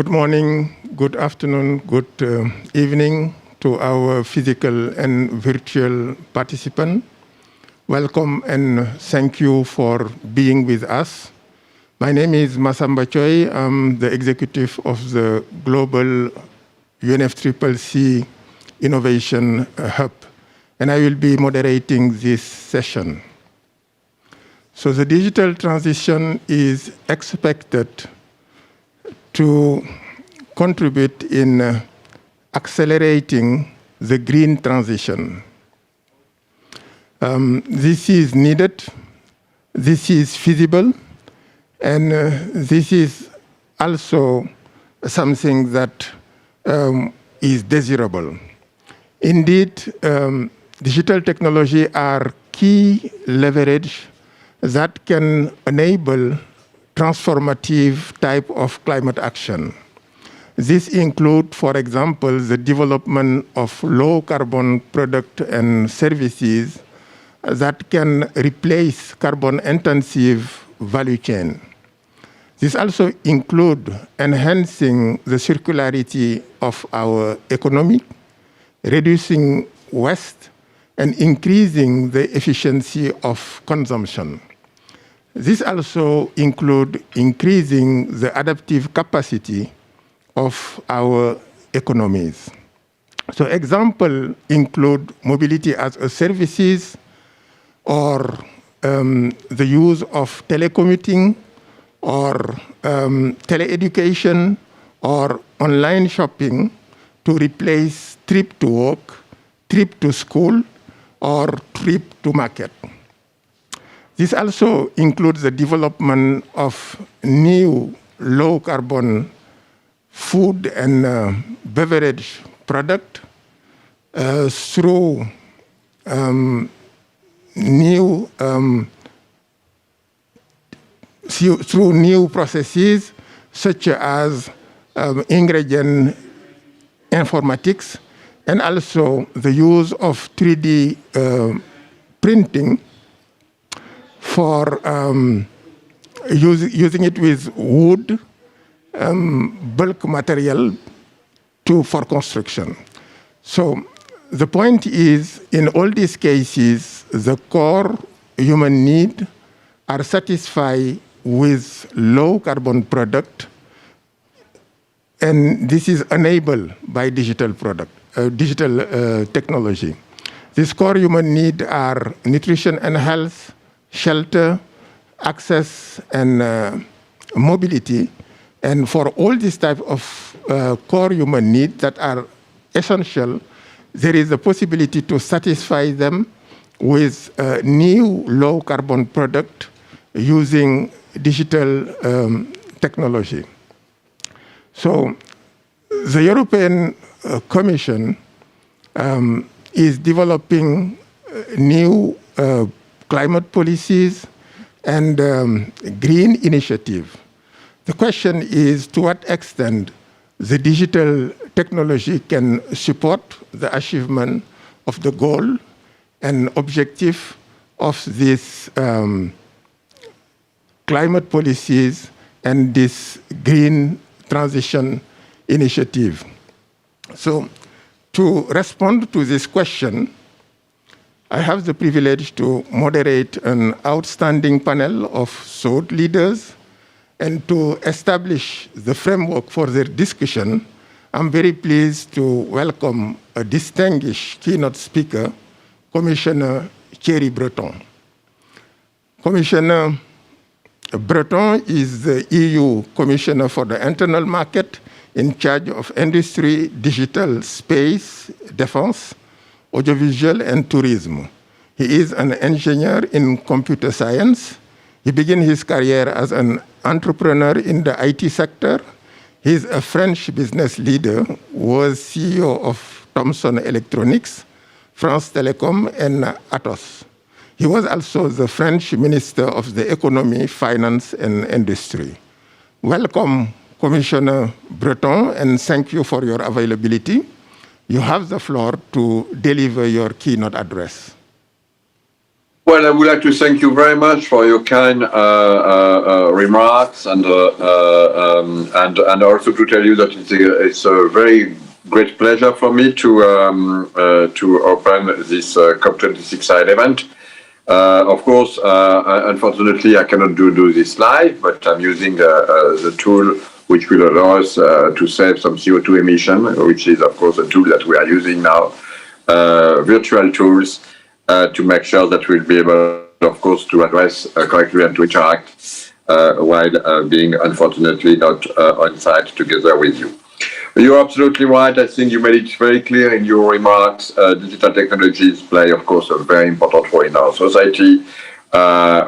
Good morning, good afternoon, good evening to our physical and virtual participants. Welcome and thank you for being with us. My name is Masamba Choi. I'm the executive of the Global UNFCCC Innovation Hub, and I will be moderating this session. So the digital transition is expected to contribute in accelerating the green transition. This is needed, this is feasible, and this is also something that is desirable. Indeed, digital technology are key leverage that can enable transformative type of climate action. This includes, for example, the development of low-carbon products and services that can replace carbon-intensive value chain. This also includes enhancing the circularity of our economy, reducing waste, and increasing the efficiency of consumption. This also includes increasing the adaptive capacity of our economies. So examples include mobility as a services, or the use of telecommuting, or teleeducation, or online shopping to replace trip to work, trip to school, or trip to market. This also includes the development of new low-carbon food and beverage product through new processes such as ingredient informatics, and also the use of 3D printing for using it with wood, bulk material for construction. So the point is, in all these cases, the core human needs are satisfied with low carbon product, and this is enabled by digital technology. These core human needs are nutrition and health, shelter, access, and mobility. And for all these type of core human needs that are essential, there is a possibility to satisfy them with new low-carbon product using digital technology. So the European Commission is developing new climate policies and green initiative. The question is to what extent the digital technology can support the achievement of the goal and objective of these climate policies and this green transition initiative. So to respond to this question, I have the privilege to moderate an outstanding panel of thought leaders, and to establish the framework for their discussion, I'm very pleased to welcome a distinguished keynote speaker, Commissioner Thierry Breton. Commissioner Breton is the EU Commissioner for the Internal Market in charge of industry, digital, space, defense, audiovisual, and tourism. He is an engineer in computer science. He began his career as an entrepreneur in the IT sector. He's a French business leader, was CEO of Thomson Electronics, France Telecom, and Atos. He was also the French Minister of the Economy, Finance, and Industry. Welcome, Commissioner Breton, and thank you for your availability. You have the floor to deliver your keynote address. Well, I would like to thank you very much for your kind remarks, and also to tell you that it's a very great pleasure for me to open this COP26 side event. Of course, unfortunately, I cannot do this live, but I'm using the tool which will allow us to save some CO2 emission, which is, of course, a tool that we are using now, virtual tools, to make sure that we'll be able, of course, to address correctly and to interact while being, unfortunately, not on site together with you. You're absolutely right. I think you made it very clear in your remarks. Digital technologies play, of course, a very important role in our society.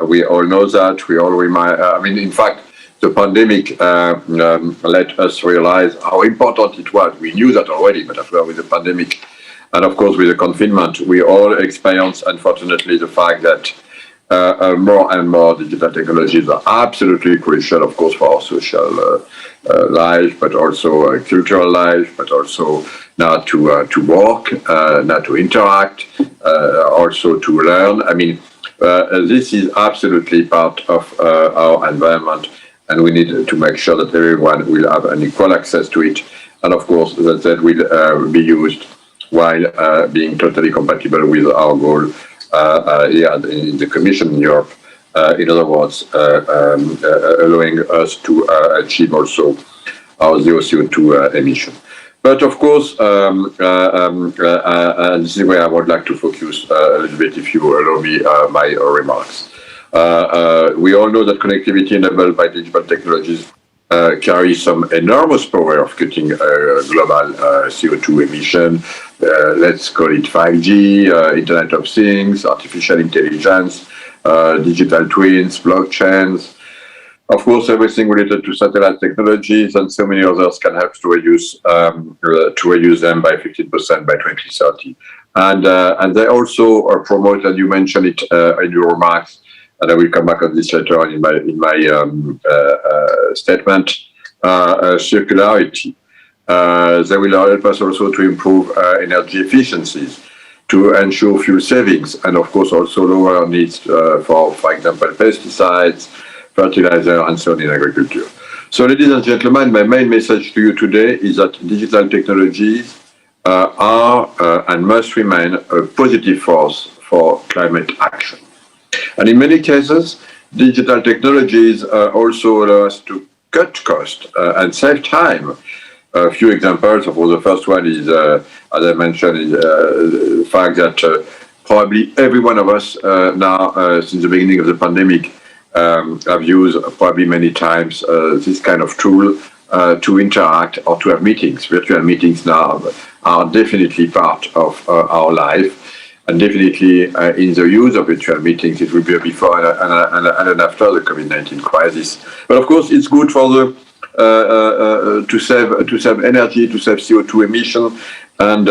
We all know that. We all remind. In fact, the pandemic let us realize how important it was. We knew that already, but after with the pandemic, and of course with the confinement, we all experience, unfortunately, the fact that more and more digital technologies are absolutely crucial, of course, for our social life, but also cultural life, but also now to work, now to interact, also to learn. This is absolutely part of our environment, and we need to make sure that everyone will have an equal access to it, and of course that will be used while being totally compatible with our goal here in the Commission in Europe. In other words, allowing us to achieve also our zero CO2 emission. But of course, and this is where I would like to focus a little bit, if you allow me, my remarks. We all know that connectivity enabled by digital technologies carries some enormous power of cutting global CO2 emission. Let's call it 5G, Internet of Things, artificial intelligence, digital twins, blockchains. Of course, everything related to satellite technologies, and so many others can help to reduce them by 15% by 2030. And they also promote, and you mentioned it in your remarks, and I will come back on this later on in my statement, circularity. They will help us also to improve energy efficiencies, to ensure fuel savings, and of course also lower needs for example, pesticides, fertilizer, and so on in agriculture. So, ladies and gentlemen, my main message to you today is that digital technologies are and must remain a positive force for climate action. And in many cases, digital technologies also allow us to cut costs and save time. A few examples. Of course, the first one is, as I mentioned, is the fact that probably every one of us now, since the beginning of the pandemic, have used probably many times this kind of tool to interact or to have meetings. Virtual meetings now are definitely part of our life. And definitely in the use of virtual meetings, it will be before and after the COVID-19 crisis. But of course, it's good for the to save energy, to save CO2 emission, and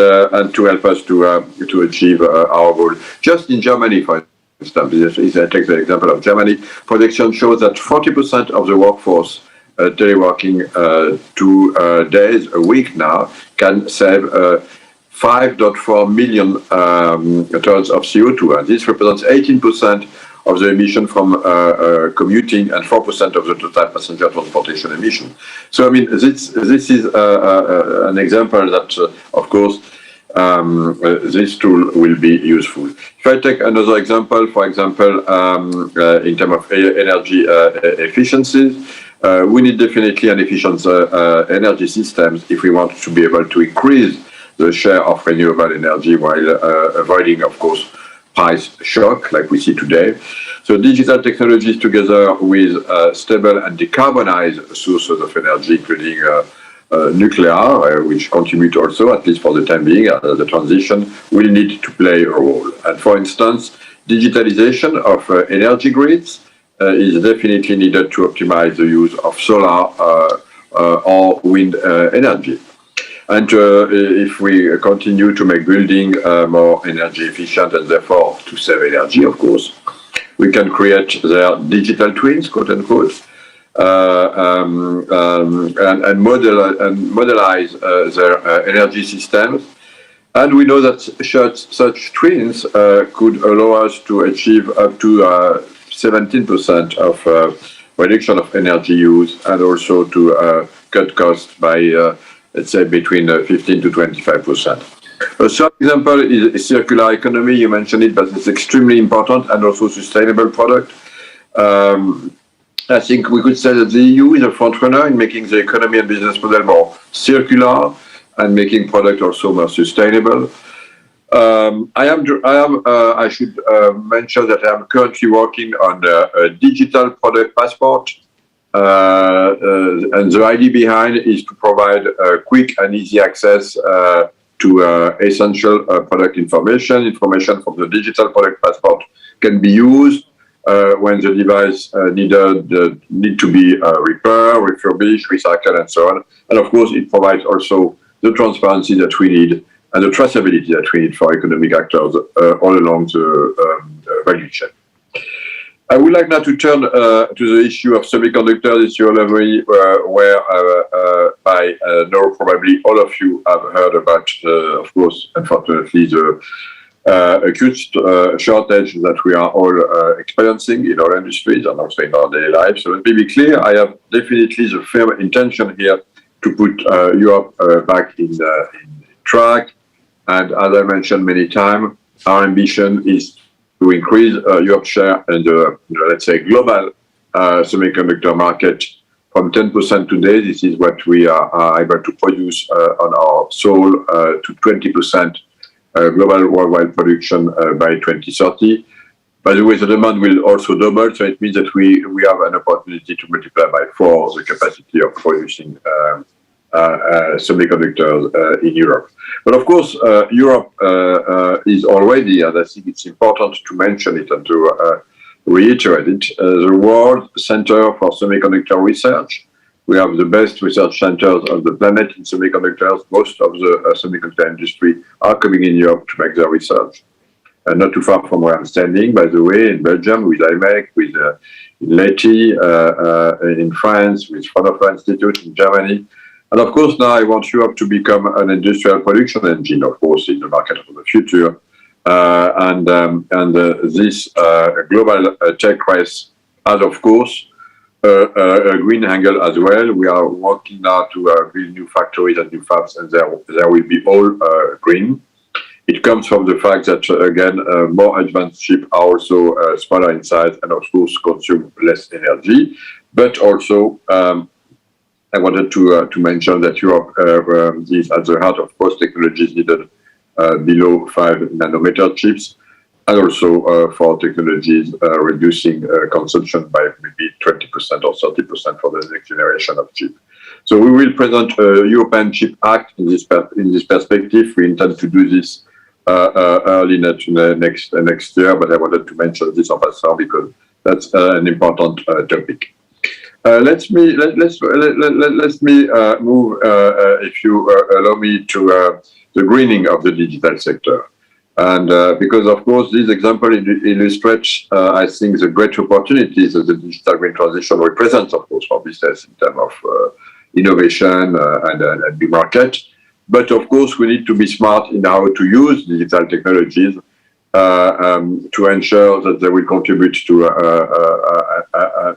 to help us to achieve our goal. Just in Germany, for instance, if I take the example of Germany, projections show that 40% of the workforce teleworking 2 days a week now can save 5.4 million tons of CO2, and this represents 18% of the emission from commuting and 4% of the total passenger transportation emission. So, this is an example that, of course, this tool will be useful. If I take another example, for example, in terms of energy efficiencies, we need definitely an efficient energy systems if we want to be able to increase the share of renewable energy while avoiding, of course, price shock like we see today. So digital technologies together with stable and decarbonized sources of energy, including nuclear, which contribute also, at least for the time being, the transition, will need to play a role. And for instance, digitalization of energy grids is definitely needed to optimize the use of solar or wind energy. And if we continue to make building more energy efficient and therefore to save energy, of course, we can create their digital twins, quote unquote, and modelize their energy systems And we know that such twins could allow us to achieve up to 17% of reduction of energy use, and also to cut costs by, let's say, between 15 to 25%. A third example is circular economy. You mentioned it, but it's extremely important, and also sustainable product. I think we could say that the EU is a front runner in making the economy and business model more circular and making product also more sustainable. I should mention that I am currently working on a digital product passport. And the idea behind is to provide quick and easy access to essential product information from the digital product passport can be used when the device need to be repaired, refurbished, recycled, and so on. And of course, it provides also the transparency that we need and the traceability that we need for economic actors all along the value chain. I would like now to turn to the issue of semiconductors. This year, where by now probably all of you have heard about, of course, unfortunately, the acute shortage that we are all experiencing in our industries and also in our daily lives. So let me be clear, I have definitely the firm intention here to put Europe back in track. And as I mentioned many times, our ambition is to increase Europe's share in the, let's say, global semiconductor market from 10% today. This is what we are able to produce on our soul to 20% global worldwide production by 2030. By the way, the demand will also double, so it means that we have an opportunity to multiply by 4 the capacity of producing semiconductors in Europe. But of course, Europe is already, and I think it's important to mention it and to reiterate it, the world center for semiconductor research. We have the best research centers on the planet in semiconductors. Most of the semiconductor industry are coming in Europe to make their research. Not too far from where I'm standing, by the way, in Belgium with IMEC, with Leti, in France, with Fraunhofer Institute in Germany. And of course, now I want Europe to become an industrial production engine, of course, in the market of the future. This global tech race has, of course, a green angle as well. We are working now to build new factories and new fabs, and there will be all green. It comes from the fact that, again, more advanced chips are also smaller in size and, of course, consume less energy. But also, I wanted to mention that Europe is at the heart of most technologies needed below 5 nanometer chips, and also for technologies reducing consumption by maybe 20% or 30% for the next generation of chips. So we will present a European Chip Act in this perspective. We intend to do this early next year, but I wanted to mention this en passant because that's an important topic. Let me move, if you allow me, to the greening of the digital sector. And because, of course, this example illustrates, I think, the great opportunities that the digital green transition represents, of course, for business in terms of innovation and the market. But, of course, we need to be smart in how to use digital technologies to ensure that they will contribute to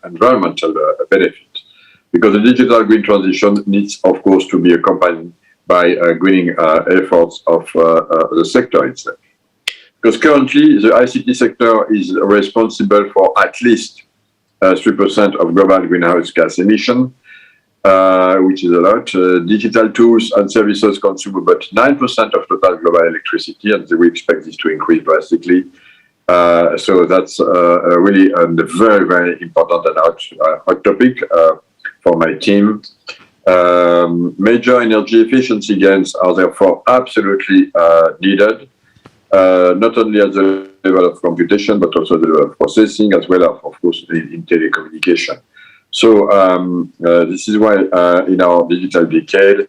environmental benefit. Because the digital green transition needs, of course, to be accompanied by greening efforts of the sector itself. Because currently, the ICT sector is responsible for at least 3% of global greenhouse gas emission, which is a lot. Digital tools and services consume about 9% of total global electricity, and we expect this to increase drastically. So that's really a very, very important and hot topic for my team. Major energy efficiency gains are therefore absolutely needed, not only at the level of computation, but also the level of processing, as well as, of course, in telecommunication. So this is why in our digital decade,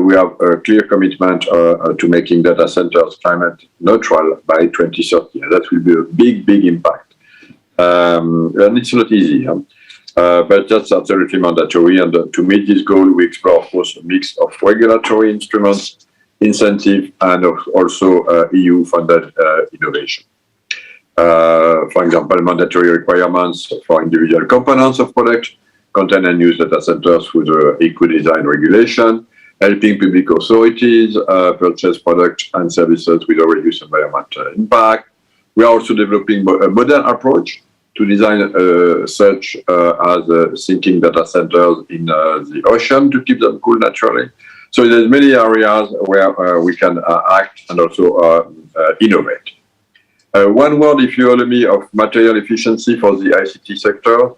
we have a clear commitment to making data centers climate neutral by 2030. And that will be a big, big impact. And it's not easy, but that's absolutely mandatory. And to meet this goal, we explore, of course, a mix of regulatory instruments incentive and also EU-funded innovation. For example, mandatory requirements for individual components of product, contain and use data centers through the eco-design regulation, helping public authorities purchase products and services with a reduced environmental impact. We are also developing a modern approach to design such as sinking data centers in the ocean to keep them cool naturally. So there's many areas where we can act and also innovate. One word, if you allow me, of material efficiency for the ICT sector.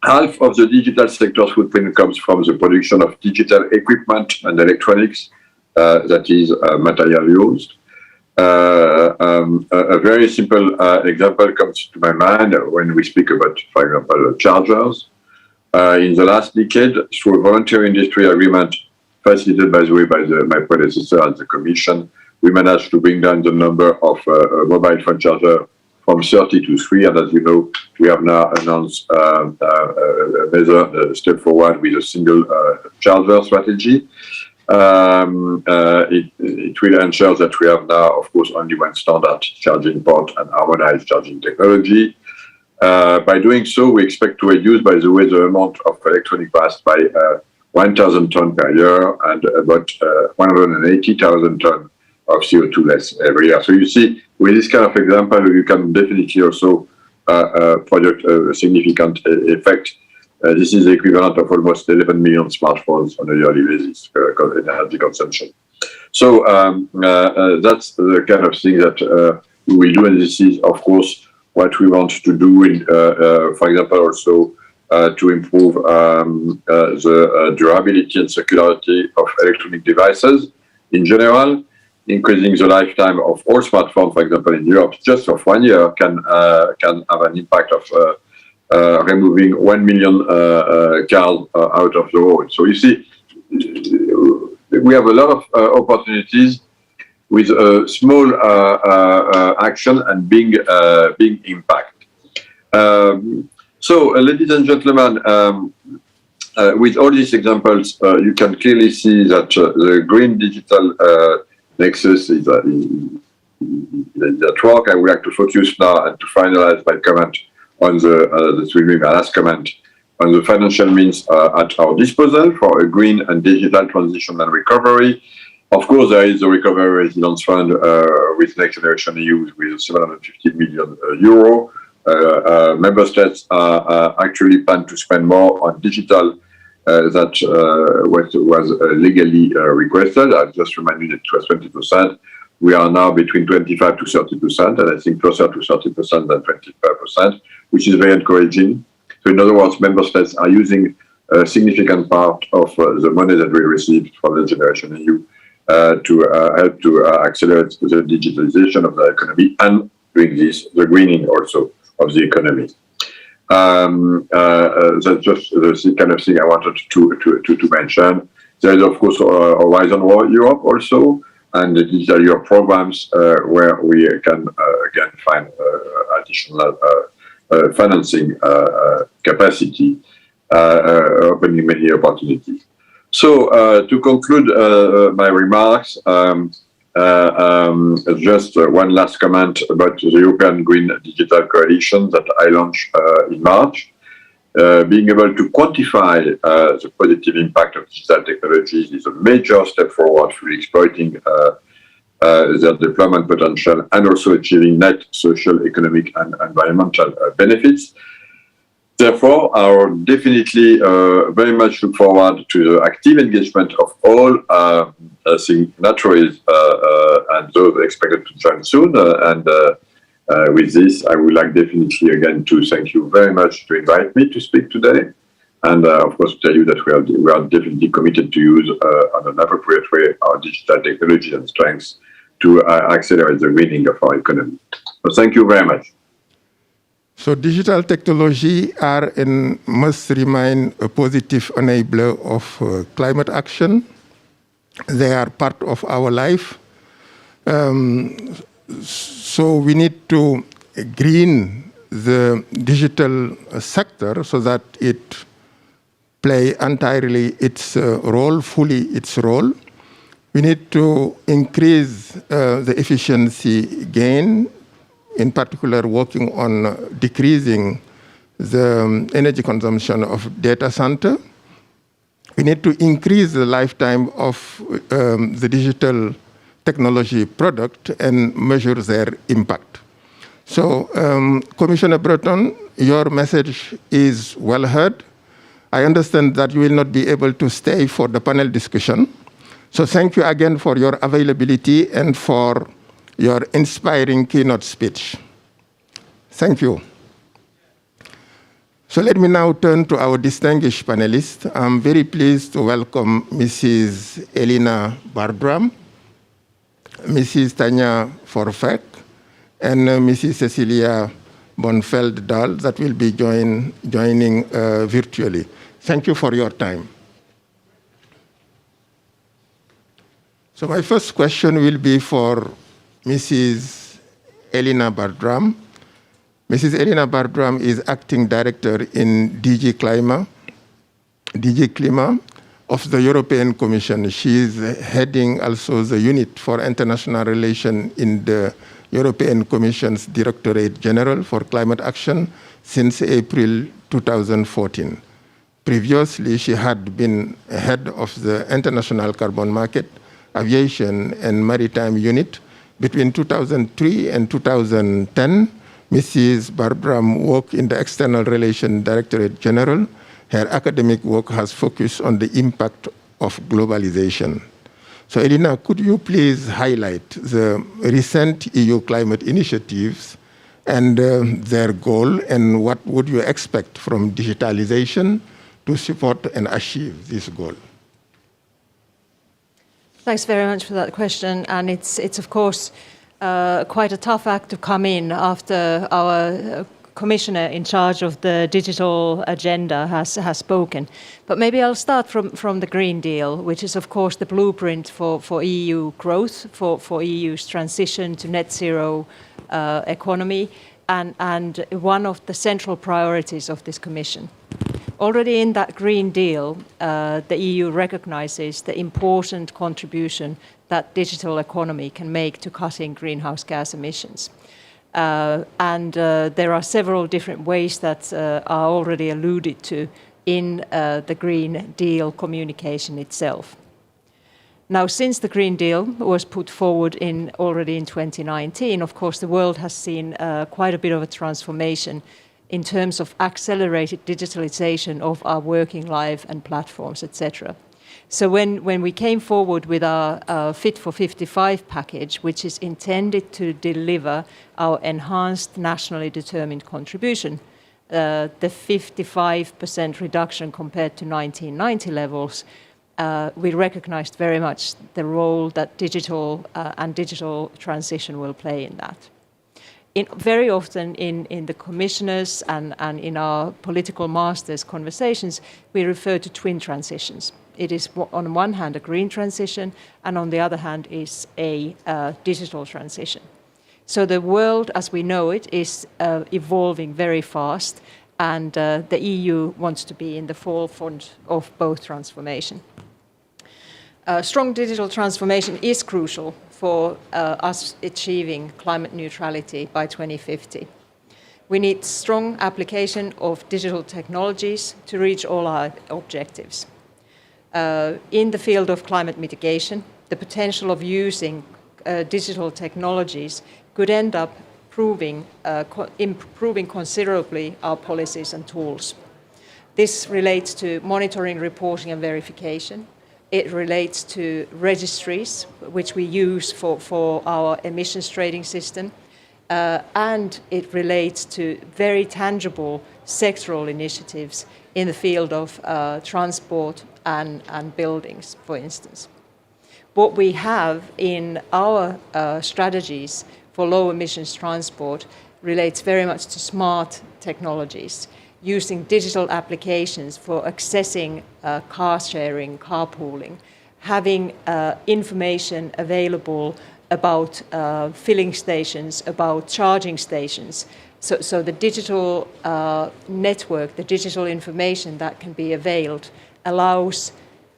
Half of the digital sector's footprint comes from the production of digital equipment and electronics, that is material used. A very simple example comes to my mind when we speak about, for example, chargers. In the last decade, through a voluntary industry agreement facilitated, by the way, by my predecessor at the Commission, we managed to bring down the number of mobile phone chargers from 30 to 3. And as you know, we have now announced a major step forward with a single charger strategy. It will ensure that we have now, of course, only one standard charging port and harmonized charging technology. By doing so, we expect to reduce, by the way, the amount of electronic waste by 1,000 tons per year and about 180,000 tons of CO2 less every year. So you see, with this kind of example, you can definitely also project a significant effect. This is the equivalent of almost 11 million smartphones on a yearly basis, energy consumption. So that's the kind of thing that we will do, and this is, of course, what we want to do, in, for example, also to improve the durability and circularity of electronic devices in general. Increasing the lifetime of all smartphones, for example, in Europe, just of 1 year can have an impact of removing 1 million cars out of the road. So you see, we have a lot of opportunities with small action and big impact. So, ladies and gentlemen, with all these examples, you can clearly see that the green digital nexus is at work. I would like to focus now and to finalize my comment on my last comment on the financial means at our disposal for a green and digital transition and recovery. Of course, there is the Recovery Resilience Fund with Next Generation EU with 750 million euro. Member states actually plan to spend more on digital that was legally requested. I'll just remind you that it was 20%. We are now between 25 to 30%, and I think closer to 30% than 25%, which is very encouraging. So in other words, member states are using a significant part of the money that we received from the Generation EU to help to accelerate the digitalization of the economy and doing this, the greening also of the economy. That's just the kind of thing I wanted to mention. There is, of course, Horizon Europe also, and the Digital Europe programs where we can again find additional financing capacity, opening many opportunities. So to conclude my remarks, just one last comment about the European Green Digital Coalition that I launched in March. Being able to quantify the positive impact of digital technologies is a major step forward for exploiting their deployment potential and also achieving net social, economic, and environmental benefits. Therefore, I will definitely very much look forward to the active engagement of all signatories and those expected to join soon. With this, I would like definitely again to thank you very much to invite me to speak today. And of course, tell you that we are definitely committed to use on an appropriate way our digital technology and strengths to accelerate the greening of our economy. So thank you very much. So digital technology are and must remain a positive enabler of climate action. They are part of our life. So we need to green the digital sector so that it play entirely its role, fully its role. We need to increase the efficiency gain, in particular working on decreasing the energy consumption of data center. We need to increase the lifetime of the digital technology product and measure their impact. So, Commissioner Breton, your message is well heard. I understand that you will not be able to stay for the panel discussion. So thank you again for your availability and for your inspiring keynote speech. Thank you. So let me now turn to our distinguished panelists. I'm very pleased to welcome Mrs. Elina Bardram, Mrs. Tanya Forfek, and Mrs. Cecilia Bonfeld-Dahl that will be joining virtually. Thank you for your time. So my first question will be for Mrs. Elina Bardram. Mrs. Elina Bardram is Acting Director in DG Clima of the European Commission. She is heading also the Unit for International Relations in the European Commission's Directorate General for Climate Action since April 2014. Previously, she had been head of the International Carbon Market, Aviation and Maritime Unit. Between 2003 and 2010, Mrs. Bardram worked in the External Relations Directorate General. Her academic work has focused on the impact of globalization. So, Elina, could you please highlight the recent EU climate initiatives and their goal, and what would you expect from digitalization to support and achieve this goal? Thanks very much for that question, and it's of course quite a tough act to come in after our commissioner in charge of the digital agenda has spoken. But maybe I'll start from the Green Deal, which is of course the blueprint for EU growth, for EU's transition to net zero economy, and one of the central priorities of this commission. Already in that Green Deal, the EU recognizes the important contribution that digital economy can make to cutting greenhouse gas emissions. There are several different ways that are already alluded to in the Green Deal communication itself. Now, since the Green Deal was put forward already in 2019, of course, the world has seen quite a bit of a transformation in terms of accelerated digitalization of our working life and platforms, etc. So when we came forward with our Fit for 55 package, which is intended to deliver our enhanced nationally determined contribution, the 55% reduction compared to 1990 levels, we recognized very much the role that digital and digital transition will play in that. Very often in the commissioners and in our political masters conversations, we refer to twin transitions. It is on one hand a green transition, and on the other hand is a digital transition. So the world as we know it is evolving very fast, and the EU wants to be in the forefront of both transformation. Strong digital transformation is crucial for us achieving climate neutrality by 2050. We need strong application of digital technologies to reach all our objectives. In the field of climate mitigation, the potential of using digital technologies could end up improving considerably our policies and tools. This relates to monitoring, reporting and verification. It relates to registries, which we use for our emissions trading system. And it relates to very tangible sectoral initiatives in the field of transport and buildings, for instance. What we have in our strategies for low emissions transport relates very much to smart technologies, using digital applications for accessing car sharing, carpooling, having information available about filling stations, about charging stations. So the digital network, the digital information that can be availed allows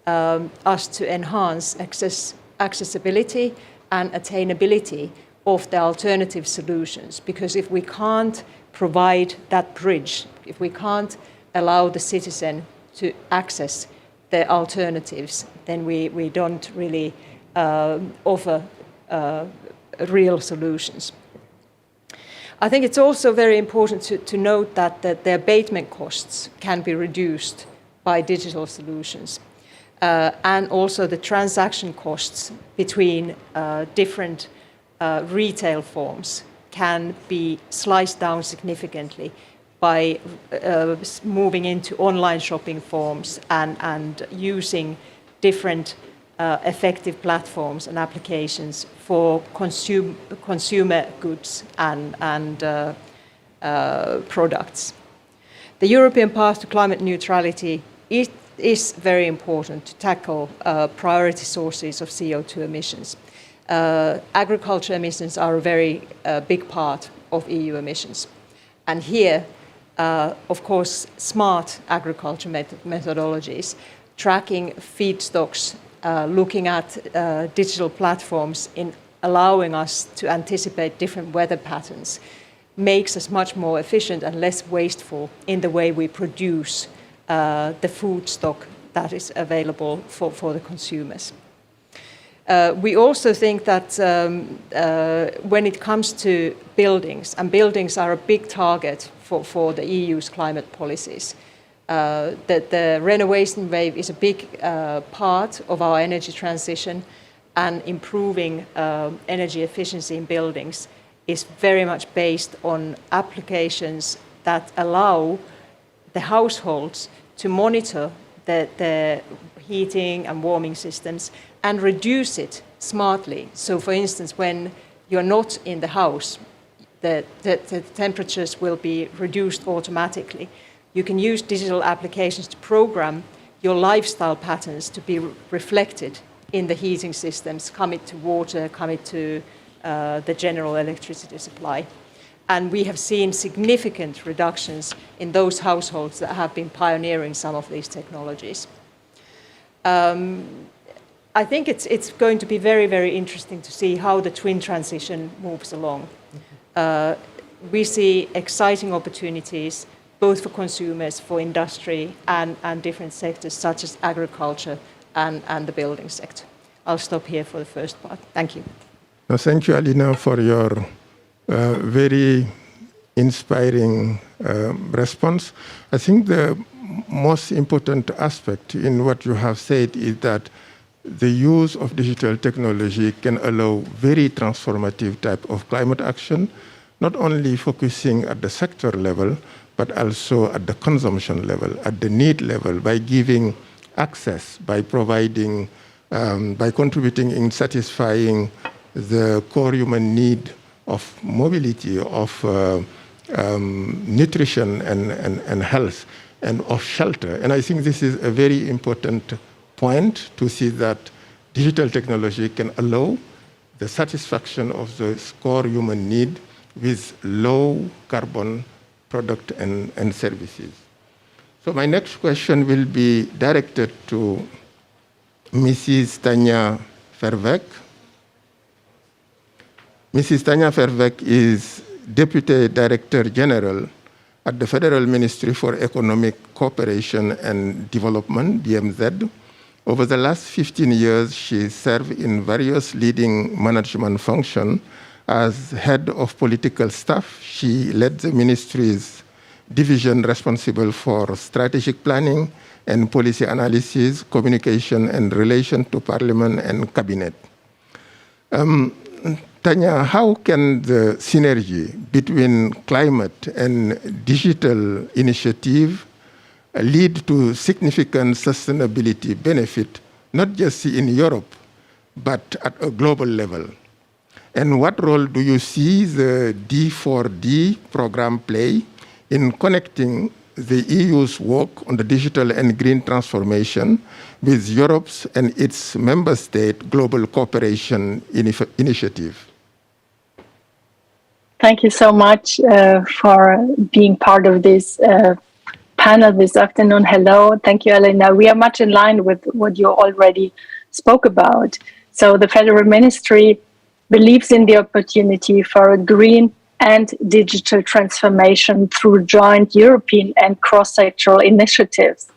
us to enhance access accessibility and attainability of the alternative solutions. Because if we can't provide that bridge, if we can't allow the citizen to access the alternatives, then we don't really offer real solutions. I think it's also very important to note that the abatement costs can be reduced by digital solutions. And also the transaction costs between different retail forms can be sliced down significantly by moving into online shopping forms and using different effective platforms and applications for consumer goods and products. The European path to climate neutrality is very important to tackle priority sources of CO2 emissions. Agriculture emissions are a very big part of EU emissions. And here, of course, smart agriculture methodologies, tracking feedstocks, looking at digital platforms in allowing us to anticipate different weather patterns makes us much more efficient and less wasteful in the way we produce the food stock that is available for the consumers. We also think that when it comes to buildings, and buildings are a big target for the EU's climate policies, that the renovation wave is a big part of our energy transition, and improving energy efficiency in buildings is very much based on applications that allow the households to monitor the heating and warming systems and reduce it smartly. So for instance, when you're not in the house, the temperatures will be reduced automatically. You can use digital applications to program your lifestyle patterns to be reflected in the heating systems, commit to water, commit to the general electricity supply. And we have seen significant reductions in those households that have been pioneering some of these technologies. I think it's going to be very, very interesting to see how the twin transition moves along. We see exciting opportunities both for consumers, for industry, and different sectors such as agriculture and the building sector. I'll stop here for the first part. Thank you. No, thank you, Alina, for your very inspiring response. I think the most important aspect in what you have said is that the use of digital technology can allow very transformative type of climate action, not only focusing at the sector level, but also at the consumption level, at the need level, by giving access, by providing, by contributing in satisfying the core human need of mobility, of nutrition and health, and of shelter. And I think this is a very important point to see that digital technology can allow the satisfaction of the core human need with low carbon product and services. So my next question will be directed to Mrs. Tanja Verweg. Mrs. Tanja Verweg is Deputy Director General at the Federal Ministry for Economic Cooperation and Development, DMZ. Over the last 15 years, she served in various leading management functions. As head of political staff, she led the ministry's division responsible for strategic planning and policy analysis, communication, and relation to Parliament and Cabinet. Tanja, how can the synergy between climate and digital initiative lead to significant sustainability benefit, not just in Europe, but at a global level? And what role do you see the D4D program play in connecting the EU's work on the digital and green transformation with Europe's and its member state global cooperation initiative? Thank you so much for being part of this panel this afternoon. Hello, thank you, Elena. We are much in line with what you already spoke about. So the Federal Ministry believes in the opportunity for a green and digital transformation through joint European and cross-sectoral initiatives.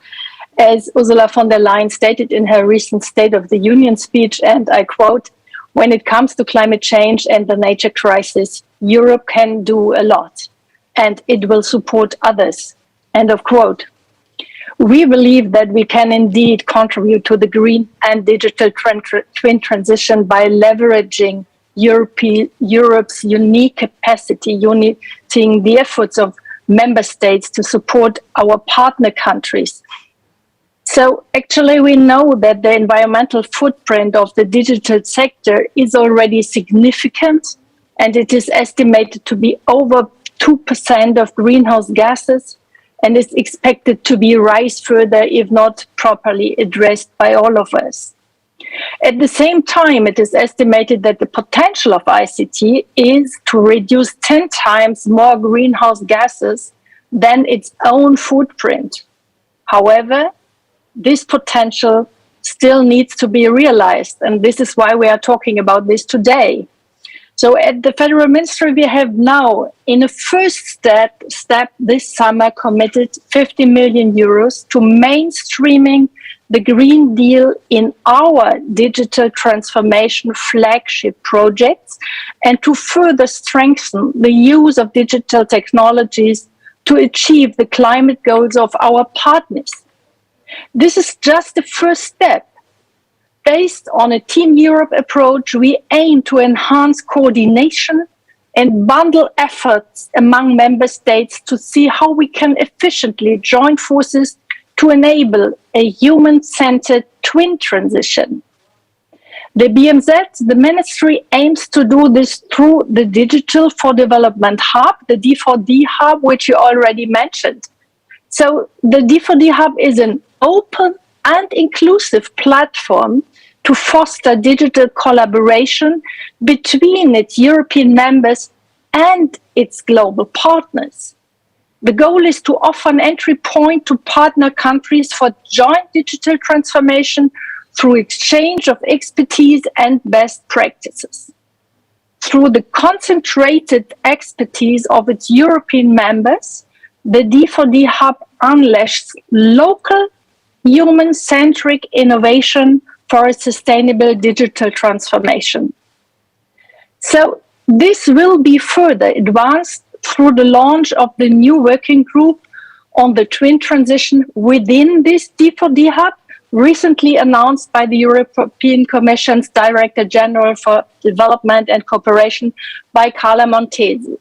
As Ursula von der Leyen stated in her recent State of the Union speech, and I quote, "When it comes to climate change and the nature crisis, Europe can do a lot, and it will support others." End of quote. We believe that we can indeed contribute to the green and digital twin transition by leveraging Europe's unique capacity, uniting the efforts of member states to support our partner countries. So actually, we know that the environmental footprint of the digital sector is already significant, and it is estimated to be over 2% of greenhouse gases, and is expected to be rise further if not properly addressed by all of us. At the same time, it is estimated that the potential of ICT is to reduce 10 times more greenhouse gases than its own footprint. However, this potential still needs to be realized, and this is why we are talking about this today. So at the Federal Ministry, we have now, in a first step this summer, committed 50 million euros to mainstreaming the Green Deal in our digital transformation flagship projects and to further strengthen the use of digital technologies to achieve the climate goals of our partners. This is just the first step. Based on a Team Europe approach, we aim to enhance coordination and bundle efforts among member states to see how we can efficiently join forces to enable a human-centered twin transition. The BMZ, the ministry, aims to do this through the Digital for Development Hub, the D4D Hub, which you already mentioned. So the D4D Hub is an open and inclusive platform to foster digital collaboration between its European members and its global partners. The goal is to offer an entry point to partner countries for joint digital transformation through exchange of expertise and best practices. Through the concentrated expertise of its European members, the D4D Hub unleashes local, human-centric innovation for a sustainable digital transformation. So this will be further advanced through the launch of the new working group on the twin transition within this D4D Hub, recently announced by the European Commission's Director General for Development and Cooperation by Carla Montesi.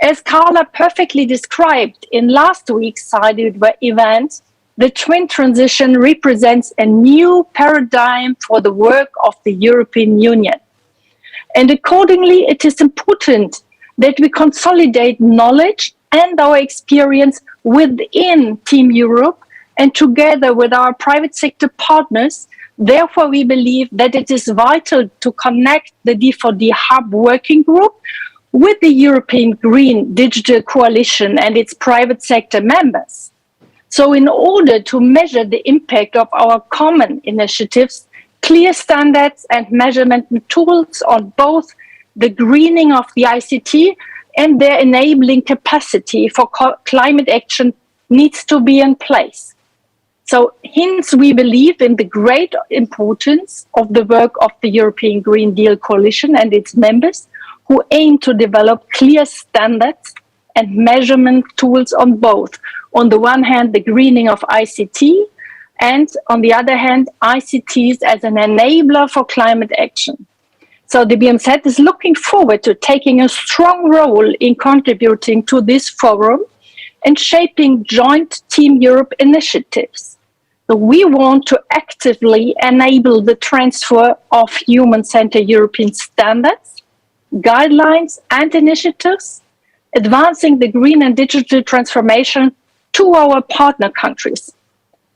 As Carla perfectly described in last week's side event, the twin transition represents a new paradigm for the work of the European Union. And accordingly, it is important that we consolidate knowledge and our experience within Team Europe and together with our private sector partners. Therefore, we believe that it is vital to connect the D4D Hub working group with the European Green Digital Coalition and its private sector members. So in order to measure the impact of our common initiatives, clear standards and measurement tools on both the greening of the ICT and their enabling capacity for climate action needs to be in place. So hence we believe in the great importance of the work of the European Green Deal Coalition and its members, who aim to develop clear standards and measurement tools on both. On the one hand, the greening of ICT, and on the other hand, ICTs as an enabler for climate action. So the BMZ is looking forward to taking a strong role in contributing to this forum and shaping joint Team Europe initiatives. So we want to actively enable the transfer of human-centered European standards, guidelines, and initiatives, advancing the green and digital transformation to our partner countries.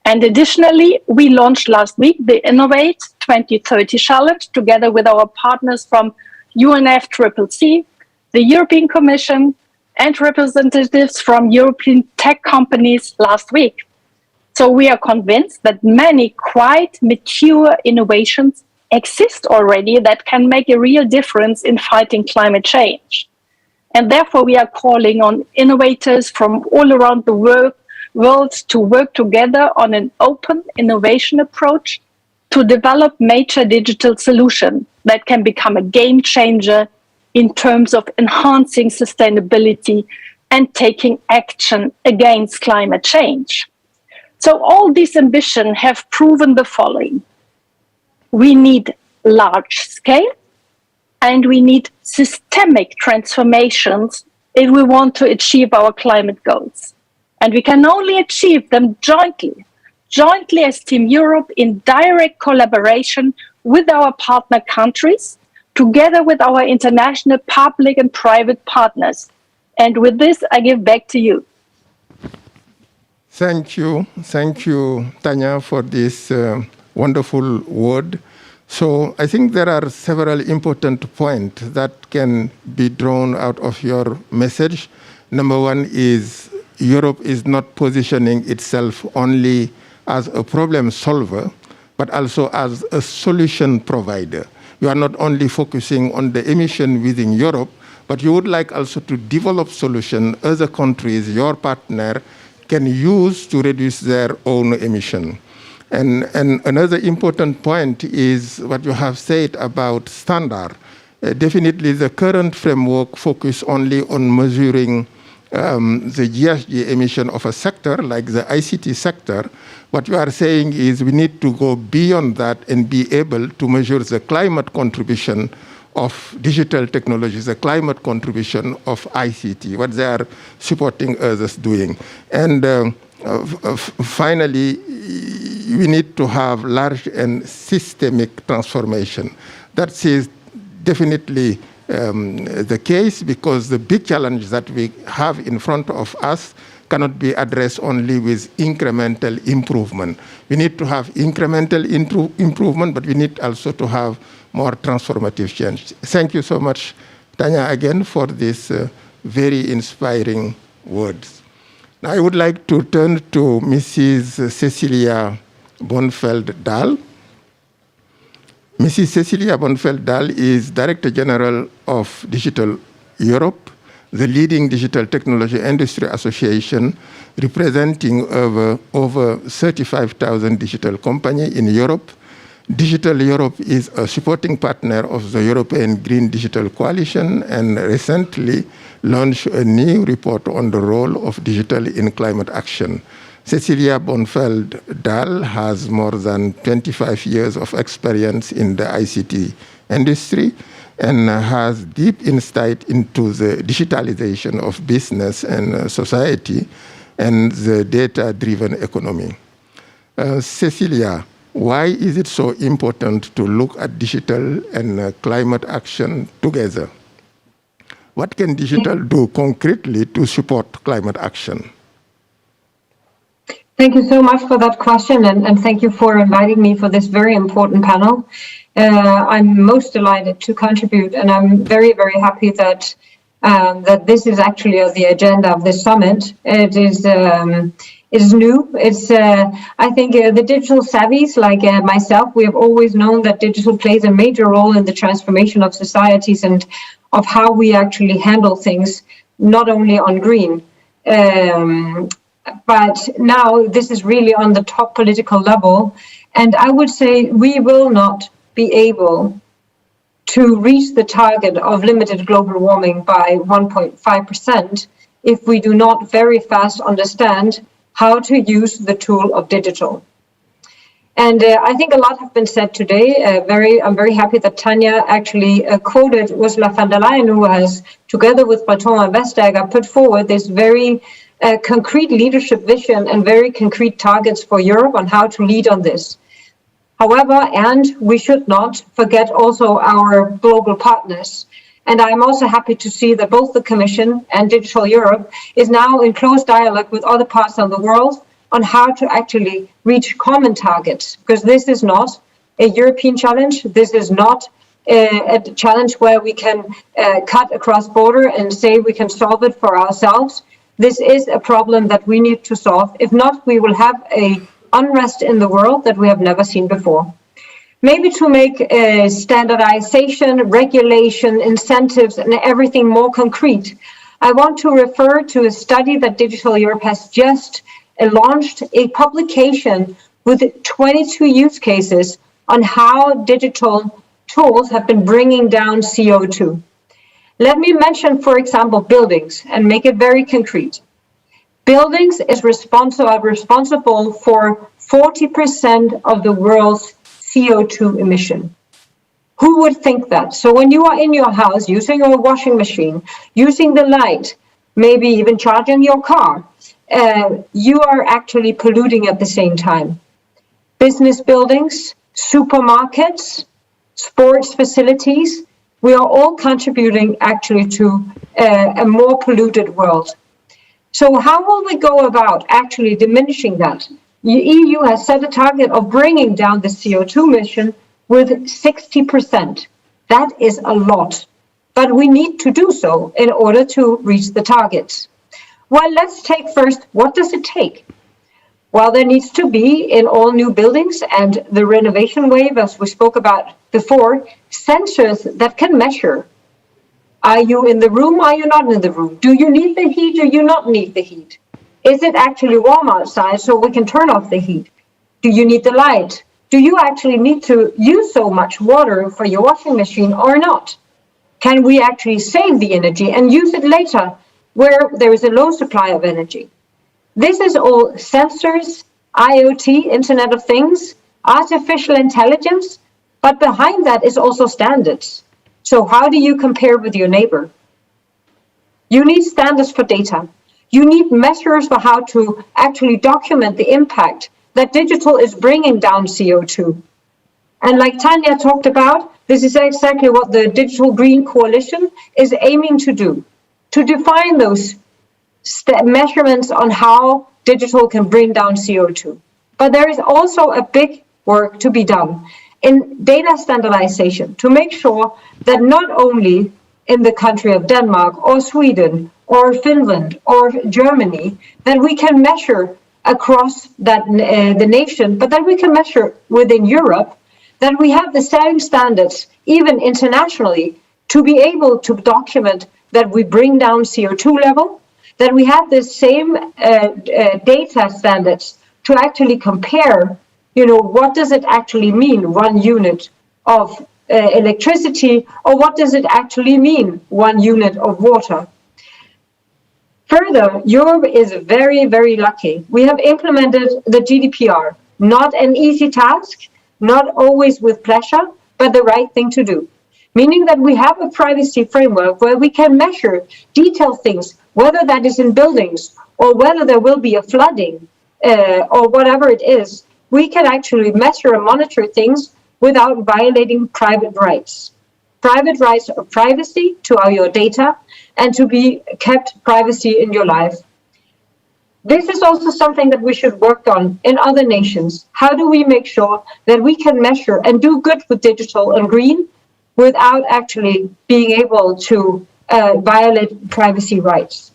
And additionally, we launched last week the Innovate 2030 Challenge together with our partners from UNFCCC, the European Commission, and representatives from European tech companies last week. So we are convinced that many quite mature innovations exist already that can make a real difference in fighting climate change. And therefore, we are calling on innovators from all around the world to work together on an open innovation approach to develop major digital solutions that can become a game changer in terms of enhancing sustainability and taking action against climate change. So all these ambitions have proven the following. We need large scale and we need systemic transformations if we want to achieve our climate goals. And we can only achieve them jointly as Team Europe in direct collaboration with our partner countries, together with our international public and private partners. And with this, I give back to you. Thank you, Tanya, for this wonderful word. So I think there are several important points that can be drawn out of your message. Number one is Europe is not positioning itself only as a problem solver, but also as a solution provider. You are not only focusing on the emission within Europe, but you would like also to develop solutions other countries, your partner, can use to reduce their own emission. And another important point is what you have said about standard. Definitely the current framework focus only on measuring the GHG emission of a sector like the ICT sector. What you are saying is we need to go beyond that and be able to measure the climate contribution of digital technologies, the climate contribution of ICT, what they are supporting others doing. And finally, we need to have large and systemic transformation. That is definitely the case because the big challenge that we have in front of us cannot be addressed only with incremental improvement. We need to have incremental improvement, but we need also to have more transformative change. Thank you so much, Tanya, again, for this very inspiring words. Now I would like to turn to Mrs. Cecilia Bonfeld-Dahl. Mrs. Cecilia Bonfeld-Dahl is Director General of Digital Europe, the leading digital technology industry association representing over 35,000 digital companies in Europe. Digital Europe is a supporting partner of the European Green Digital Coalition and recently launched a new report on the role of digital in climate action. Cecilia Bonfeld-Dahl has more than 25 years of experience in the ICT industry and has deep insight into the digitalization of business and society and the data-driven economy. Cecilia, why is it so important to look at digital and climate action together? What can digital do concretely to support climate action? Thank you so much for that question, and thank you for inviting me for this very important panel. I'm most delighted to contribute, and I'm very, very happy that that this is actually on the agenda of this summit. It is new. It's I think the digital savvies like myself, we have always known that digital plays a major role in the transformation of societies and of how we actually handle things, not only on green. But now this is really on the top political level. And I would say we will not be able to reach the target of limited global warming by 1.5% if we do not very fast understand how to use the tool of digital. And I think a lot have been said today. I'm very happy that Tanya actually quoted Ursula von der Leyen, who has, together with Breton and Vestager, put forward this very concrete leadership vision and very concrete targets for Europe on how to lead on this. However, and we should not forget also our global partners. And I'm also happy to see that both the Commission and Digital Europe is now in close dialogue with other parts of the world on how to actually reach common targets, because this is not a European challenge. This is not a challenge where we can cut across border and say we can solve it for ourselves. This is a problem that we need to solve. If not, we will have a unrest in the world that we have never seen before. maybe to make standardization, regulation, incentives, and everything more concrete, I want to refer to a study that Digital Europe has just launched, a publication with 22 use cases on how digital tools have been bringing down CO2. Let me mention, for example, buildings and make it very concrete. Buildings is responsible for 40% of the world's CO2 emission. Who would think that? So when you are in your house using your washing machine, using the light, maybe even charging your car, you are actually polluting at the same time. Business buildings, supermarkets, sports facilities, we are all contributing actually to a more polluted world. So how will we go about actually diminishing that? The EU has set a target of bringing down the CO2 emission with 60%. That is a lot, but we need to do so in order to reach the targets. Well, let's take first, what does it take? Well, there needs to be in all new buildings and the renovation wave, as we spoke about before, sensors that can measure. Are you in the room? Are you not in the room? Do you need the heat? Do you not need the heat? Is it actually warm outside so we can turn off the heat? Do you need the light? Do you actually need to use so much water for your washing machine or not? Can we actually save the energy and use it later where there is a low supply of energy? This is all sensors, IoT, Internet of Things, artificial intelligence, but behind that is also standards. So how do you compare with your neighbor? You need standards for data. You need measures for how to actually document the impact that digital is bringing down CO2. And like Tanya talked about, this is exactly what the Digital Green Coalition is aiming to do, to define those measurements on how digital can bring down CO2. But there is also a big work to be done in data standardization to make sure that not only in the country of Denmark or Sweden or Finland or Germany, that we can measure across that the nation, but that we can measure within Europe, that we have the same standards, even internationally, to be able to document that we bring down CO2 level, that we have the same data standards to actually compare, what does it actually mean, 1 unit of electricity, or what does it actually mean, 1 unit of water? Further, Europe is very, very lucky. We have implemented the GDPR, not an easy task, not always with pleasure, but the right thing to do. Meaning that we have a privacy framework where we can measure detailed things, whether that is in buildings or whether there will be a flooding or whatever it is. We can actually measure and monitor things without violating private rights. Private rights of privacy to your data and to be kept privacy in your life. This is also something that we should work on in other nations. How do we make sure that we can measure and do good with digital and green without actually being able to violate privacy rights?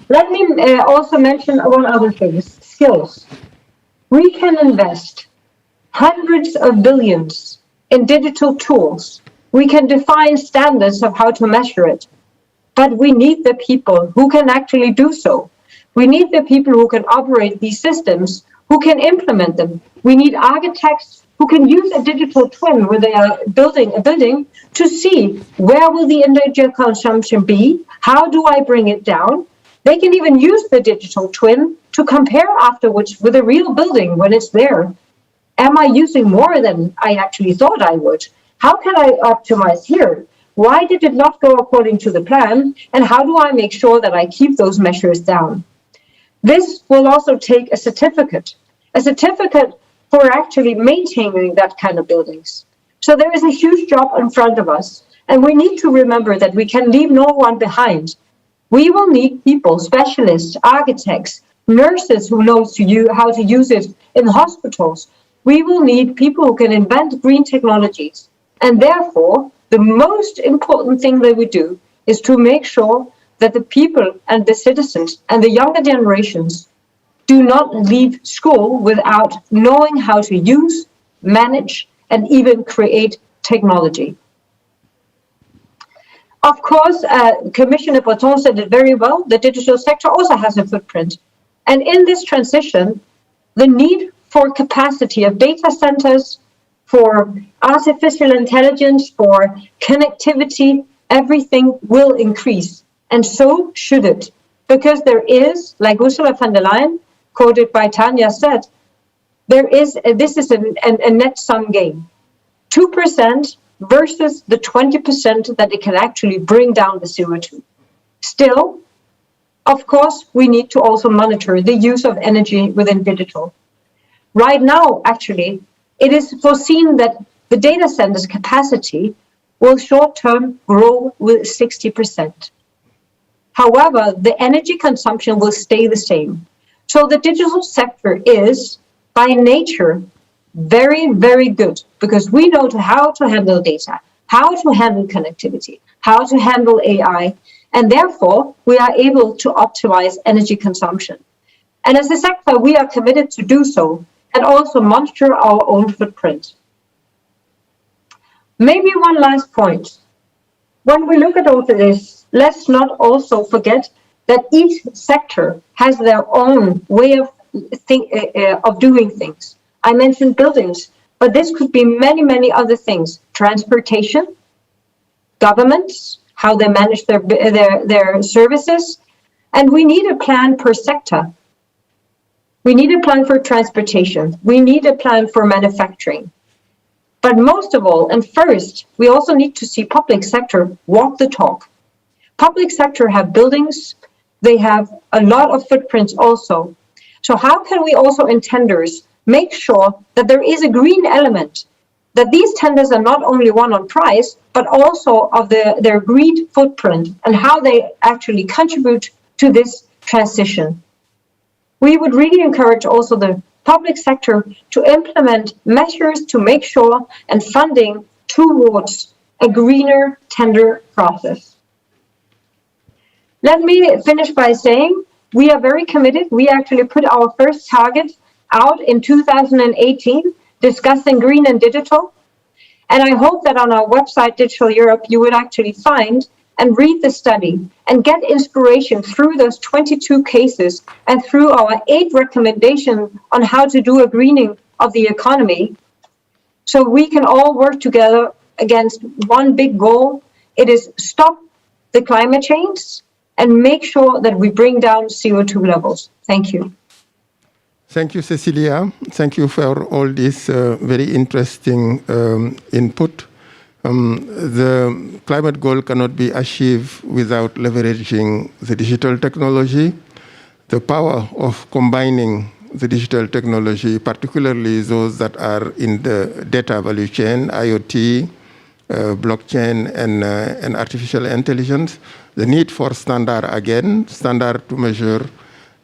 Let me also mention one other thing, skills. We can invest hundreds of billions in digital tools. We can define standards of how to measure it, but we need the people who can actually do so. We need the people who can operate these systems, who can implement them. We need architects who can use a digital twin when they are building a building to see where will the energy consumption be, how do I bring it down. They can even use the digital twin to compare afterwards with a real building when it's there. Am I using more than I actually thought I would? How can I optimize here? Why did it not go according to the plan? And how do I make sure that I keep those measures down? This will also take a certificate for actually maintaining that kind of buildings. So there is a huge job in front of us. And we need to remember that we can leave no one behind. We will need people, specialists, architects, nurses who know how to use it in hospitals. We will need people who can invent green technologies. And therefore, the most important thing that we do is to make sure that the people and the citizens and the younger generations do not leave school without knowing how to use, manage, and even create technology. Of course, Commissioner Breton said it very well, the digital sector also has a footprint. And in this transition, the need for capacity of data centers, for artificial intelligence, for connectivity, everything will increase. And so should it. Because there is, like Ursula von der Leyen, quoted by Tanya, said, this is a net sum game. 2% versus the 20% that it can actually bring down the CO2. Still, of course, we need to also monitor the use of energy within digital. Right now, actually, it is foreseen that the data center's capacity will short-term grow with 60%. However, the energy consumption will stay the same. So the digital sector is, by nature, very, very good, because we know how to handle data, how to handle connectivity, how to handle AI, and therefore we are able to optimize energy consumption. And as a sector, we are committed to do so and also monitor our own footprint. Maybe one last point. When we look at all this, let's not also forget that each sector has their own way of doing things. I mentioned buildings, but this could be many, many other things. Transportation, governments, how they manage their services. And we need a plan per sector. We need a plan for transportation. We need a plan for manufacturing. But most of all, and first, we also need to see public sector walk the talk. Public sector have buildings. They have a lot of footprints also. So how can we also in tenders make sure that there is a green element, that these tenders are not only won on price, but also of their green footprint and how they actually contribute to this transition. We would really encourage also the public sector to implement measures to make sure and funding towards a greener tender process. Let me finish by saying we are very committed. We actually put our first target out in 2018, discussing green and digital. And I hope that on our website, Digital Europe, you would actually find and read the study and get inspiration through those 22 cases and through our 8 recommendations on how to do a greening of the economy. So we can all work together against one big goal. It is stop the climate change and make sure that we bring down CO2 levels. Thank you. Thank you, Cecilia. Thank you for all this very interesting input. The climate goal cannot be achieved without leveraging the digital technology. The power of combining the digital technology, particularly those that are in the data value chain, IoT, blockchain, and artificial intelligence. The need for standard to measure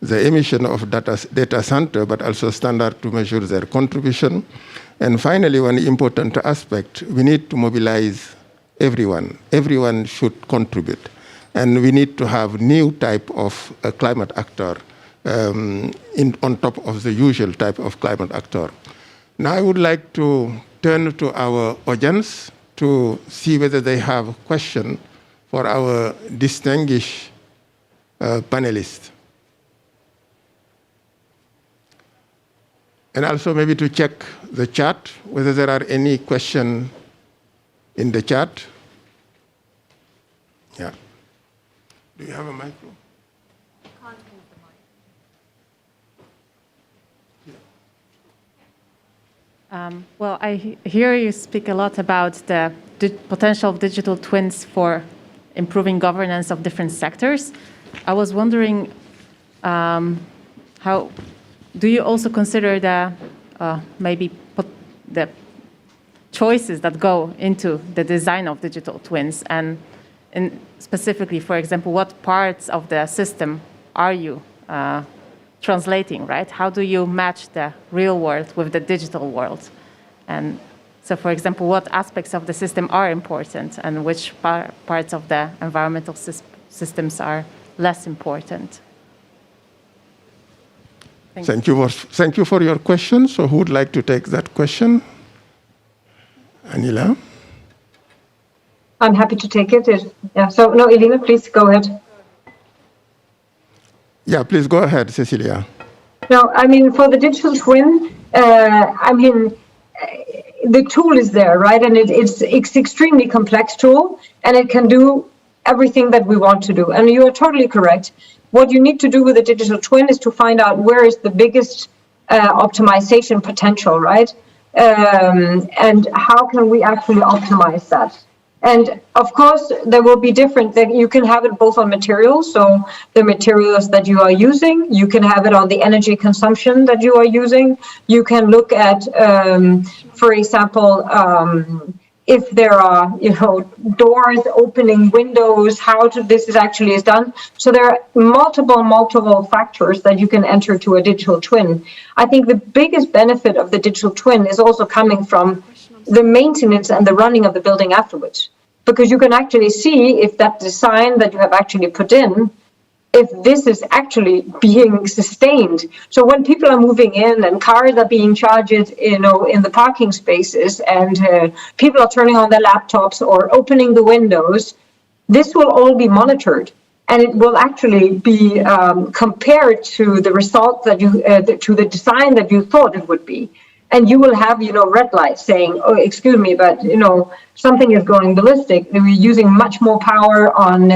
the emission of data center, but also standard to measure their contribution. And finally, one important aspect, we need to mobilize everyone. Everyone should contribute. And we need to have new type of climate actor on top of the usual type of climate actor. Now I would like to turn to our audience to see whether they have a question for our distinguished panelists. And also maybe to check the chat, whether there are any questions in the chat. Yeah. Do you have a micro? Can't move the mic. Well, I hear you speak a lot about the potential of digital twins for improving governance of different sectors. I was wondering how do you also consider the the choices that go into the design of digital twins, and specifically, for example, what parts of the system are you translating, right? How do you match the real world with the digital world? And so, for example, what aspects of the system are important and which parts of the environmental systems are less important? Thank you for your question. So who would like to take that question? Anila? I'm happy to take it. Yeah. So no, Elena, please go ahead. Yeah, please go ahead, Cecilia. No, I mean, for the digital twin, the tool is there, right? And it's extremely complex tool, and it can do everything that we want to do. And you are totally correct. What you need to do with a digital twin is to find out where is the biggest optimization potential, right? And how can we actually optimize that? And of course, there will be different, that you can have it both on materials, so the materials that you are using, you can have it on the energy consumption that you are using. You can look at, for example, if there are, doors opening, windows, this is actually is done. So there are multiple factors that you can enter to a digital twin. I think the biggest benefit of the digital twin is also coming from the maintenance and the running of the building afterwards, because you can actually see if that design that you have actually put in, if this is actually being sustained. So when people are moving in and cars are being charged, in the parking spaces, and people are turning on their laptops or opening the windows, this will all be monitored, and it will actually be compared to the result that to the design that you thought it would be. And you will have, red lights saying, oh, excuse me, but, something is going ballistic. We're using much more power on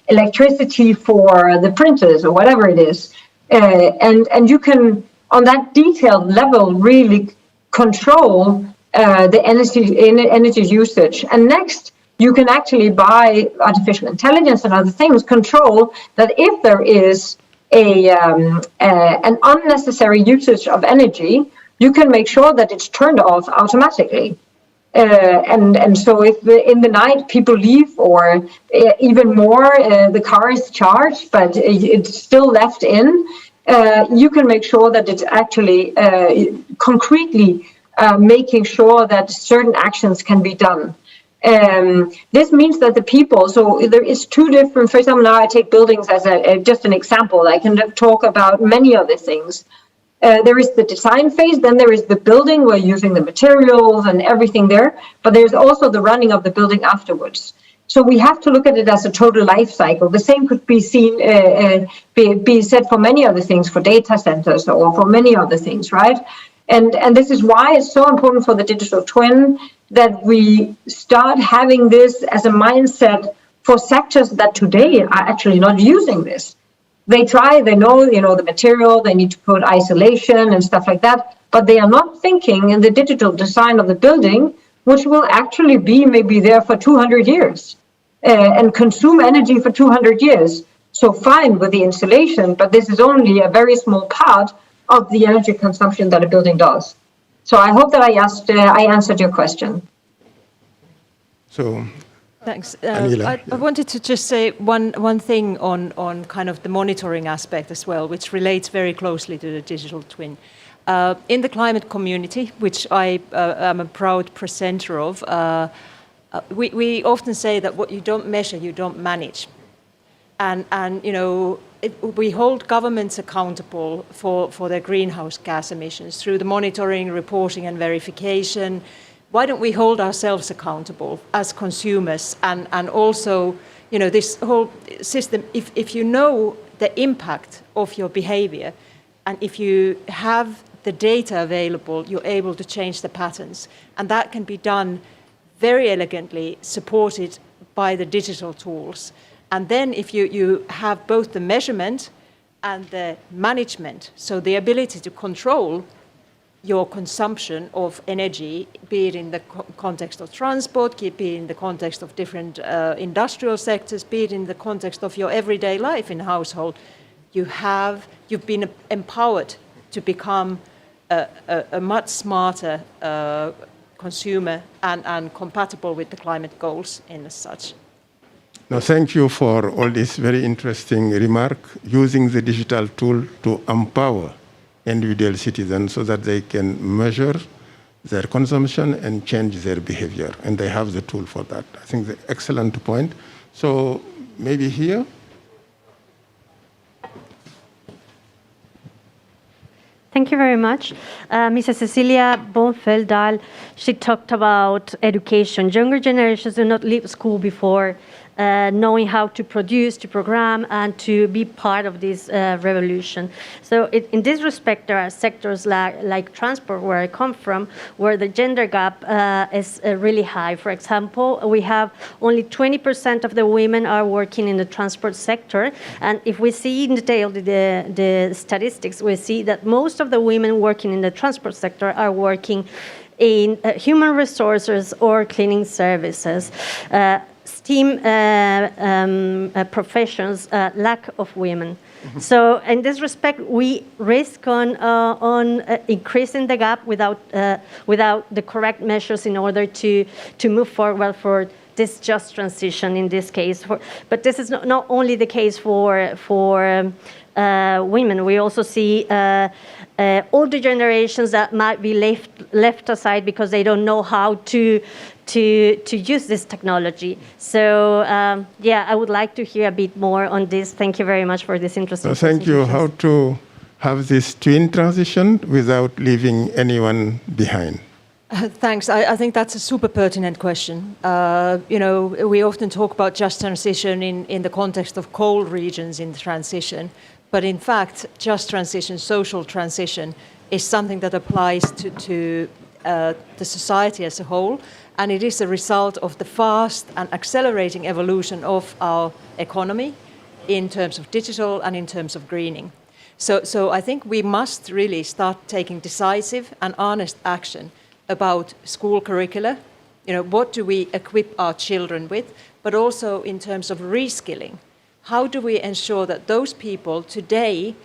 electricity for the printers or whatever it is. And you can, on that detailed level, really control the energy usage. And next, you can actually, by artificial intelligence and other things, control that if there is an unnecessary usage of energy, you can make sure that it's turned off automatically. And so if in the night people leave, or even more, the car is charged, but it's still left in, you can make sure that it's actually concretely making sure that certain actions can be done. This means that the people, so there is two different, for example, now I take buildings as just an example. I can talk about many other things. There is the design phase, then there is the building, we're using the materials and everything there, but there's also the running of the building afterwards. So we have to look at it as a total life cycle. The same could be seen, be said for many other things, for data centers or for many other things, right? And this is why it's so important for the digital twin that we start having this as a mindset for sectors that today are actually not using this. They know, the material, they need to put isolation and stuff like that, but they are not thinking in the digital design of the building, which will actually be maybe there for 200 years and consume energy for 200 years. So fine with the installation, but this is only a very small part of the energy consumption that a building does. So I hope that I answered your question. So, thanks. Anila, I wanted to just say one thing on kind of the monitoring aspect as well, which relates very closely to the digital twin. In the climate community, which I am a proud presenter of, we often say that what you don't measure, you don't manage. And we hold governments accountable for their greenhouse gas emissions through the monitoring, reporting and verification. Why don't we hold ourselves accountable as consumers, and also, this whole system, if you know the impact of your behavior, and if you have the data available, you're able to change the patterns. And that can be done very elegantly, supported by the digital tools. And then if you have both the measurement and the management, so the ability to control your consumption of energy, be it in the context of transport, be it in the context of different industrial sectors, be it in the context of your everyday life in household, you've been empowered to become a much smarter consumer and compatible with the climate goals in as such. now thank you for all this very interesting remark, using the digital tool to empower individual citizens so that they can measure their consumption and change their behavior. And they have the tool for that. I think the excellent point. So maybe here. Thank you very much. Mrs. Cecilia Bonfeldal, she talked about education. Younger generations do not leave school before knowing how to produce, to program, and to be part of this revolution. So in this respect, there are sectors like transport, where I come from, where the gender gap is really high. For example, we have only 20% of the women are working in the transport sector. And if we see in detail the statistics, we see that most of the women working in the transport sector are working in human resources or cleaning services. STEAM professions lack of women. So in this respect, we risk on increasing the gap without the correct measures in order to move forward for this just transition in this case. But this is not only the case for women. We also see older generations that might be left aside because they don't know how to use this technology. So yeah, I would like to hear a bit more on this. Thank you very much for this interesting Thank you. How to have this twin transition without leaving anyone behind? Thanks. I think that's a super pertinent question. We often talk about just transition in the context of coal regions in transition. But in fact, just transition, social transition, is something that applies to the society as a whole. And it is a result of the fast and accelerating evolution of our economy in terms of digital and in terms of greening. So I think we must really start taking decisive and honest action about school curricula. What do we equip our children with, but also in terms of reskilling. How do we ensure that those people today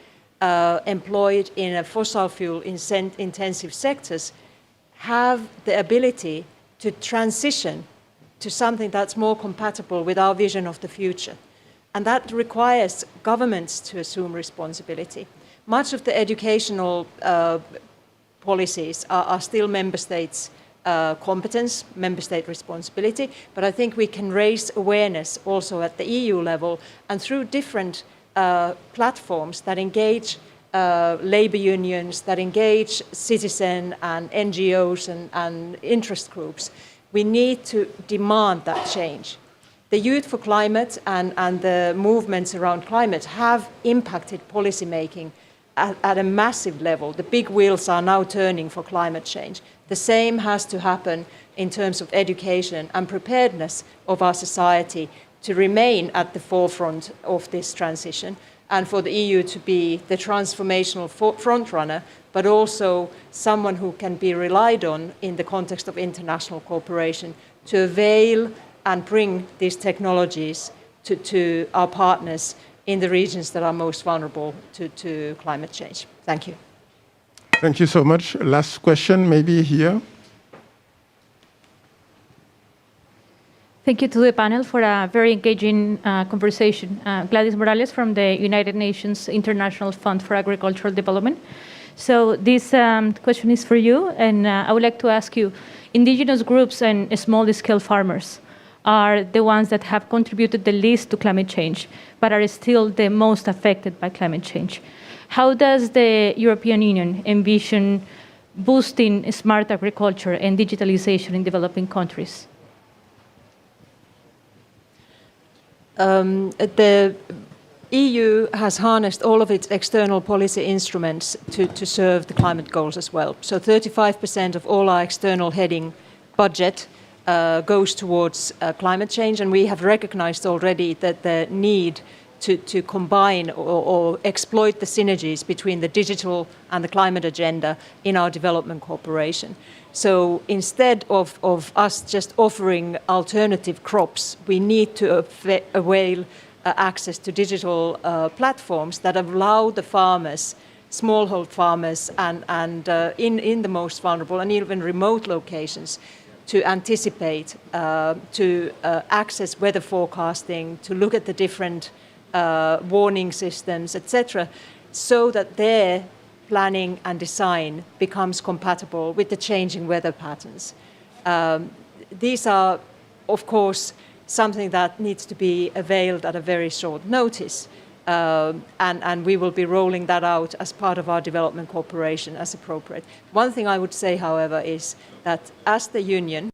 employed in a fossil fuel intensive sectors have the ability to transition to something that's more compatible with our vision of the future? And that requires governments to assume responsibility. Much of the educational policies are still member states' competence, member state responsibility, but I think we can raise awareness also at the EU level and through different platforms that engage labor unions, that engage citizen and NGOs and interest groups. We need to demand that change. The Youth for Climate and the movements around climate have impacted policy making at a massive level. The big wheels are now turning for climate change. The same has to happen in terms of education and preparedness of our society to remain at the forefront of this transition, and for the EU to be the transformational frontrunner, but also someone who can be relied on in the context of international cooperation to avail and bring these technologies to our partners in the regions that are most vulnerable to climate change. Thank you. Thank you so much. Last question, maybe here. Thank you to the panel for a very engaging conversation. Gladys Morales from the United Nations International Fund for Agricultural Development. So this question is for you, and I would like to ask you, indigenous groups and small-scale farmers are the ones that have contributed the least to climate change, but are still the most affected by climate change. How does the European Union envision boosting smart agriculture and digitalization in developing countries? The EU has harnessed all of its external policy instruments to serve the climate goals as well. So 35% of all our external heading budget goes towards climate change, and we have recognized already that the need to combine or exploit the synergies between the digital and the climate agenda in our development cooperation. So instead of us just offering alternative crops, we need to avail access to digital platforms that allow the farmers, smallhold farmers, and in the most vulnerable and even remote locations to anticipate, to access weather forecasting, to look at the different warning systems, etc., so that their planning and design becomes compatible with the changing weather patterns. These are, of course, something that needs to be availed at a very short notice. and we will be rolling that out as part of our development cooperation as appropriate. One thing I would say, however, is that as the Union,